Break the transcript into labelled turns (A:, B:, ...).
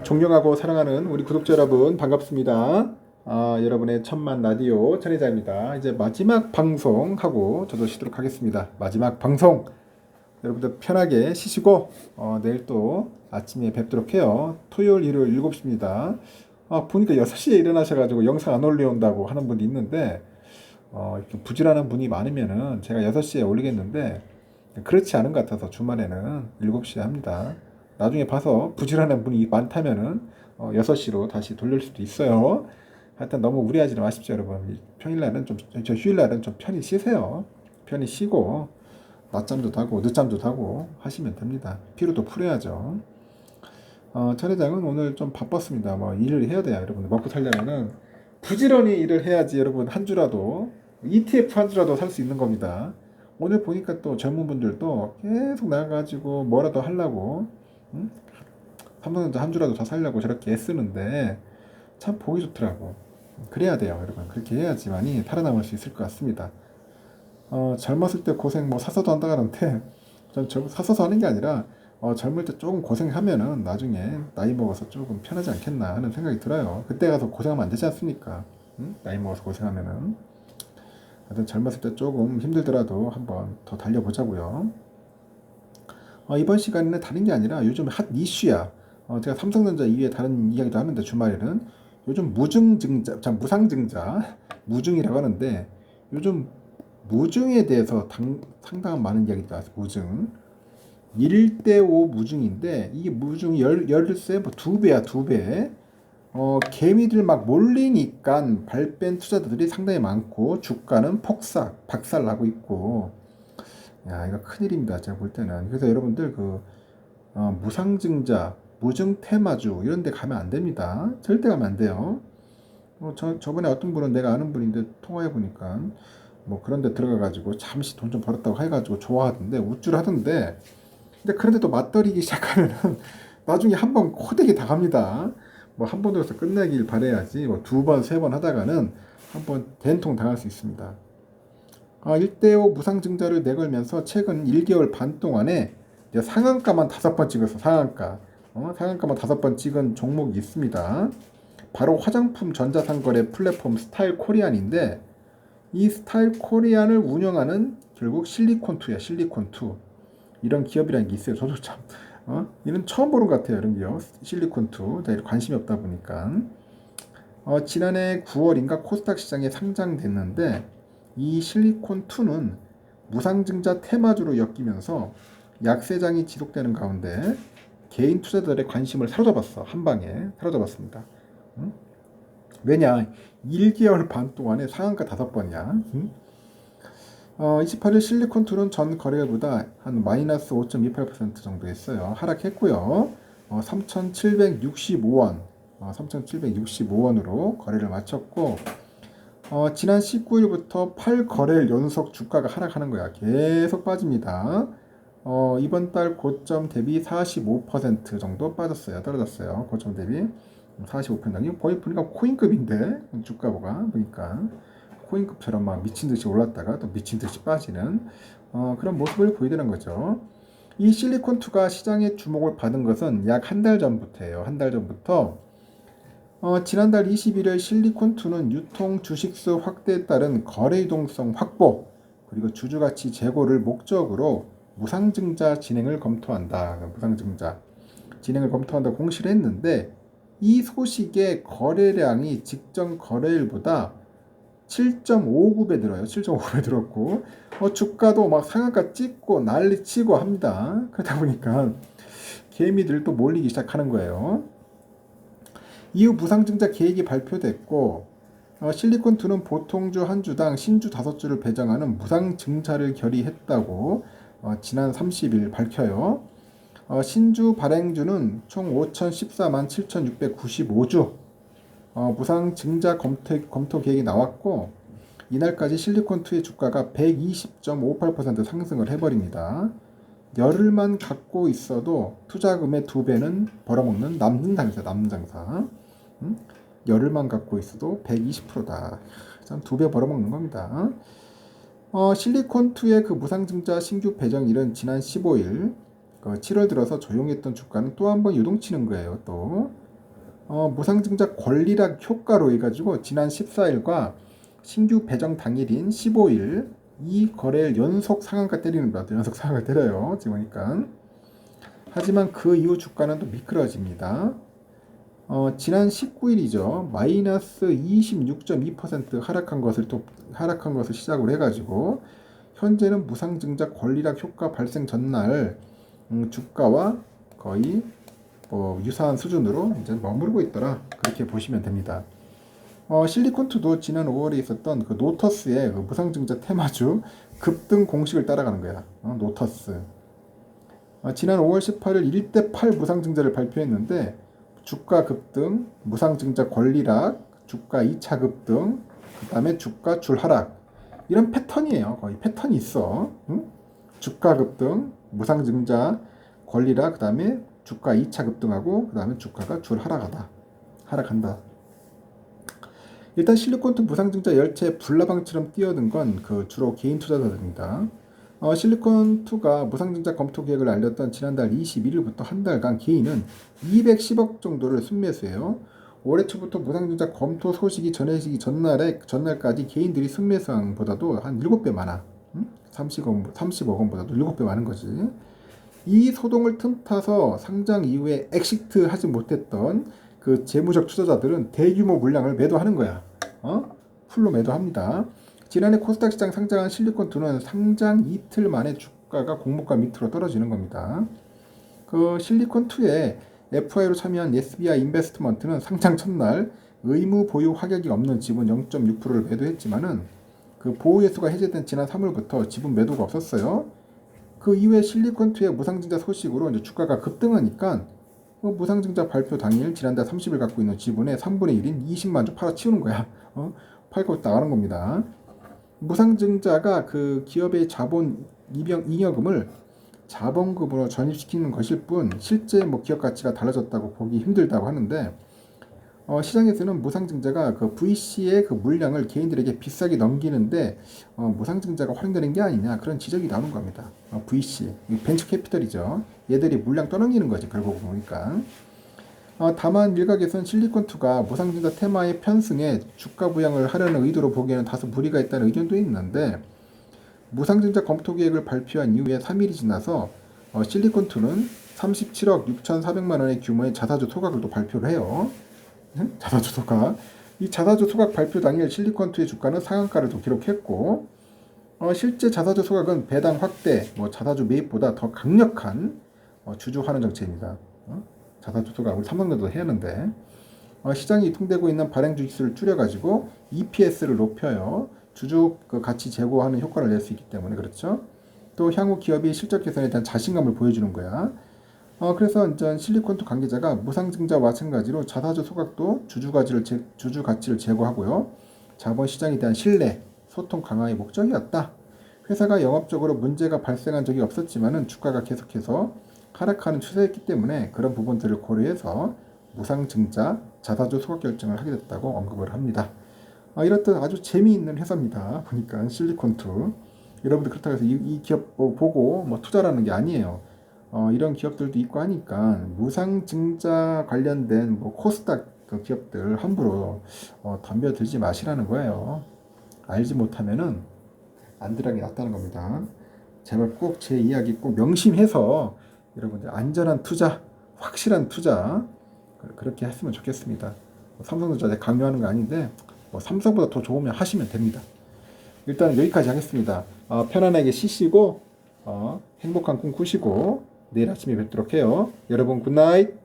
A: 존경하고 사랑하는 우리 구독자 여러분 반갑습니다. 여러분의 천만 라디오 천혜자입니다. 이제 마지막 방송하고 저도 쉬도록 하겠습니다. 마지막 방송 여러분들 편하게 쉬시고 내일 또 아침에 뵙도록 해요. 토요일 일요일 7시입니다. 보니까 6시에 일어나셔가지고 영상 안 올려온다고 하는 분이 있는데 이렇게 부지런한 분이 많으면은 제가 6시에 올리겠는데 그렇지 않은 것 같아서 주말에는 7시에 합니다. 나중에 봐서 부지런한 분이 많다면은 6시로 다시 돌릴 수도 있어요. 하여튼 너무 무리하지 마십시오, 여러분. 평일날은 저 휴일날은 좀 편히 쉬세요. 편히 쉬고 낮잠도 자고 늦잠도 자고 하시면 됩니다. 피로도 풀어야죠. 천 회장은 오늘 좀 바빴습니다. 뭐 일을 해야 돼요, 여러분. 먹고 살려면은 부지런히 일을 해야지, 여러분. 한 주라도 ETF 한 주라도 살 수 있는 겁니다. 오늘 보니까 또 젊은 분들도 계속 나가가지고 뭐라도 하려고, 응? 삼성전자 한 주라도 더 살려고 저렇게 애쓰는데 참 보기 좋더라고. 그래야 돼요, 여러분. 그렇게 해야지만이 살아남을 수 있을 것 같습니다. 젊었을 때 고생 뭐 사서도 한다 그러는데 전 사서서 하는 게 아니라 젊을 때 조금 고생하면은 나중에 나이 먹어서 조금 편하지 않겠나 하는 생각이 들어요. 그때 가서 고생하면 안 되지 않습니까? 응? 나이 먹어서 고생하면은. 하여튼 젊었을 때 조금 힘들더라도 한번 더 달려보자고요. 이번 시간에는 다른 게 아니라 요즘 핫 이슈야. 제가 삼성전자 이외에 다른 이야기도 하는데 주말에는 요즘 무상증자, 무증이라고 하는데 요즘 무증에 대해서 상당한 많은 이야기가 나왔어요. 무증. 1대5 무증인데 이게 무증이 열세 뭐 2배야 2배. 개미들 막 몰리니까 발뺀 투자자들이 상당히 많고 주가는 박살 나고 있고, 야 이거 큰일입니다. 제가 볼 때는. 그래서 여러분들 무상증자, 무증 테마주 이런 데 가면 안 됩니다. 절대 가면 안 돼요. 저번에 어떤 분은 내가 아는 분인데 통화해 보니까 뭐 그런 데 들어가 가지고 잠시 돈 좀 벌었다고 해가지고 좋아하던데 우쭐하던데, 근데 그런데 또 맞들이기 시작하면은 나중에 한 번 호되게 당합니다. 뭐 한 번 들어서 끝내길 바래야지 뭐 두 번, 세 번 하다가는 한 번 된통 당할 수 있습니다. 1대5 무상증자를 내걸면서 최근 1개월 반 동안에 상한가만 5번 찍었어. 상한가만 5번 찍은 종목이 있습니다. 바로 화장품 전자상거래 플랫폼 스타일 코리안인데, 이 스타일 코리안을 운영하는 결국 실리콘2야. 실리콘2 이런 기업이라는 게 있어요. 저도 참 이는 처음 보는 것 같아요. 이런 기업 실리콘2 관심이 없다 보니까. 지난해 9월인가 코스닥 시장에 상장됐는데 이 실리콘2는 무상증자 테마주로 엮이면서 약세장이 지속되는 가운데 개인 투자자들의 관심을 사로잡았어. 한 방에 사로잡았습니다. 응? 왜냐? 1개월 반 동안에 상한가 5번이야. 응? 28일 실리콘2는 전 거래일보다 한 마이너스 5.28% 정도 했어요. 하락했고요. 3,765원, 3,765원으로 거래를 마쳤고, 지난 19일부터 8거래일 연속 주가가 하락하는 거야. 계속 빠집니다. 이번 달 고점 대비 45% 정도 빠졌어요. 떨어졌어요. 고점 대비 45%. 거의 보니까 코인급인데, 주가가 보니까. 코인급처럼 막 미친 듯이 올랐다가 또 미친 듯이 빠지는 그런 모습을 보이더는 거죠. 이 실리콘2가 시장의 주목을 받은 것은 약 한 달 전부터예요. 한 달 전부터 지난달 21일 실리콘2는 유통 주식수 확대에 따른 거래 유동성 확보 그리고 주주가치 제고를 목적으로 무상증자 진행을 검토한다. 무상증자 진행을 검토한다 공시를 했는데, 이 소식의 거래량이 직전 거래일보다 7.59배 늘어요. 7.59배 늘었고, 주가도 막 상한가 찍고 난리 치고 합니다. 그러다 보니까 개미들 또 몰리기 시작하는 거예요. 이후 무상증자 계획이 발표됐고, 실리콘2는 보통주 한 주당 신주 5주를 배정하는 무상증자를 결의했다고 지난 30일 밝혀요. 신주 발행주는 총 5,014만 7,695주 무상증자 검토 계획이 나왔고, 이날까지 실리콘2의 주가가 120.58% 상승을 해버립니다. 열흘만 갖고 있어도 투자금의 2배는 벌어먹는 남는 장사. 열흘만 갖고 있어도 120%다. 2배 벌어먹는 겁니다. 실리콘2의 그 무상증자 신규 배정일은 지난 15일, 그 7월 들어서 조용했던 주가는 또 한 번 요동치는 거예요. 또 무상증자 권리락 효과로 해가지고 지난 14일과 신규 배정 당일인 15일 이 거래일 연속 상한가 때리는 것 같아요. 연속 상한가 때려요. 지금 보니까. 하지만 그 이후 주가는 또 미끄러집니다. 지난 19일이죠. 마이너스 26.2% 하락한 것을 시작으로 해가지고 현재는 무상증자 권리락 효과 발생 전날 주가와 거의 유사한 수준으로 이제 머무르고 있더라. 그렇게 보시면 됩니다. 실리콘투도 지난 5월에 있었던 그 노터스의 그 무상증자 테마주 급등 공식을 따라가는 거야. 노터스. 지난 5월 18일 1대8 무상증자를 발표했는데 주가 급등, 무상증자 권리락, 주가 2차 급등, 그 다음에 주가 줄 하락. 이런 패턴이에요. 거의 패턴이 있어. 응? 주가 급등, 무상증자 권리락, 그 다음에 주가 2차 급등하고 그 다음에 주가가 줄 하락한다. 일단 실리콘투 무상증자 열차에 불나방처럼 뛰어든 건 그 주로 개인 투자자들입니다. 실리콘투가 무상증자 검토 계획을 알렸던 지난달 21일부터 한 달간 개인은 210억 정도를 순매수해요. 올해 초부터 무상증자 검토 소식이 전해지기 전날까지 개인들이 순매수항보다도 한 7배 많아. 30억 원보다도 7배 많은 거지. 이 소동을 틈타서 상장 이후에 엑시트 하지 못했던 그 재무적 투자자들은 대규모 물량을 매도하는 거야. 풀로 매도합니다. 지난해 코스닥 시장 상장한 실리콘투는 상장 이틀 만에 주가가 공모가 밑으로 떨어지는 겁니다. 그 실리콘투에 FI로 참여한 SBI 인베스트먼트는 상장 첫날 의무 보유 확약이 없는 지분 0.6%를 매도했지만은 그 보호 예수가 해제된 지난 3월부터 지분 매도가 없었어요. 그 이후에 실리콘투의 무상증자 소식으로 이제 주가가 급등하니까 무상증자 발표 당일 지난달 30일 갖고 있는 지분의 3분의 1인 20만 주 팔아치우는 거야. 팔고 나가는 겁니다. 무상증자가 그 기업의 자본 잉여금을 자본금으로 전입시키는 것일 뿐 실제 기업 가치가 달라졌다고 보기 힘들다고 하는데 시장에서는 무상증자가 그 VC의 그 물량을 개인들에게 비싸게 넘기는데 무상증자가 활용되는 게 아니냐 그런 지적이 나오는 겁니다. VC, 벤처 캐피털이죠. 얘들이 물량 떠넘기는 거지 결국 보니까. 다만 일각에서는 실리콘투가 무상증자 테마의 편승에 주가 부양을 하려는 의도로 보기에는 다소 무리가 있다는 의견도 있는데 무상증자 검토 계획을 발표한 이후에 3일이 지나서 실리콘투는 37억 6,400만 원의 규모의 자사주 소각을 또 발표를 해요. 자사주 소각. 이 자사주 소각 발표 당일 실리콘투의 주가는 상한가를 또 기록했고 실제 자사주 소각은 배당 확대, 자사주 매입보다 더 강력한 주주 환원 정책입니다. 자사주 소각 우리 삼성전자도 해야 하는데 시장이 유통되고 있는 발행 주식수를 줄여가지고 EPS를 높여요. 주주 그 가치 제고하는 효과를 낼 수 있기 때문에 그렇죠. 또 향후 기업이 실적 개선에 대한 자신감을 보여주는 거야. 그래서 이제 실리콘투 관계자가 무상증자와 마찬가지로 자사주 소각도 주주 가치를 제고하고요. 자본시장에 대한 신뢰, 소통 강화의 목적이었다. 회사가 영업적으로 문제가 발생한 적이 없었지만은 주가가 계속해서 하락하는 추세였기 때문에 그런 부분들을 고려해서 무상증자 자사주 소각 결정을 하게 됐다고 언급을 합니다. 이렇듯 아주 재미있는 회사입니다. 보니까 실리콘투. 여러분들 그렇다고 해서 이 기업 보고 투자라는 게 아니에요. 이런 기업들도 있고 하니까 무상증자 관련된 코스닥 그 기업들 함부로 덤벼들지 마시라는 거예요. 알지 못하면은 안 들어가는 게 낫다는 겁니다. 제발 꼭 제 이야기 꼭 명심해서 여러분들 안전한 투자, 확실한 투자 그렇게 했으면 좋겠습니다. 삼성전자 강요하는 거 아닌데 삼성보다 더 좋으면 하시면 됩니다. 일단 여기까지 하겠습니다. 편안하게 쉬시고 행복한 꿈 꾸시고 내일 아침에 뵙도록 해요. 여러분 굿나잇.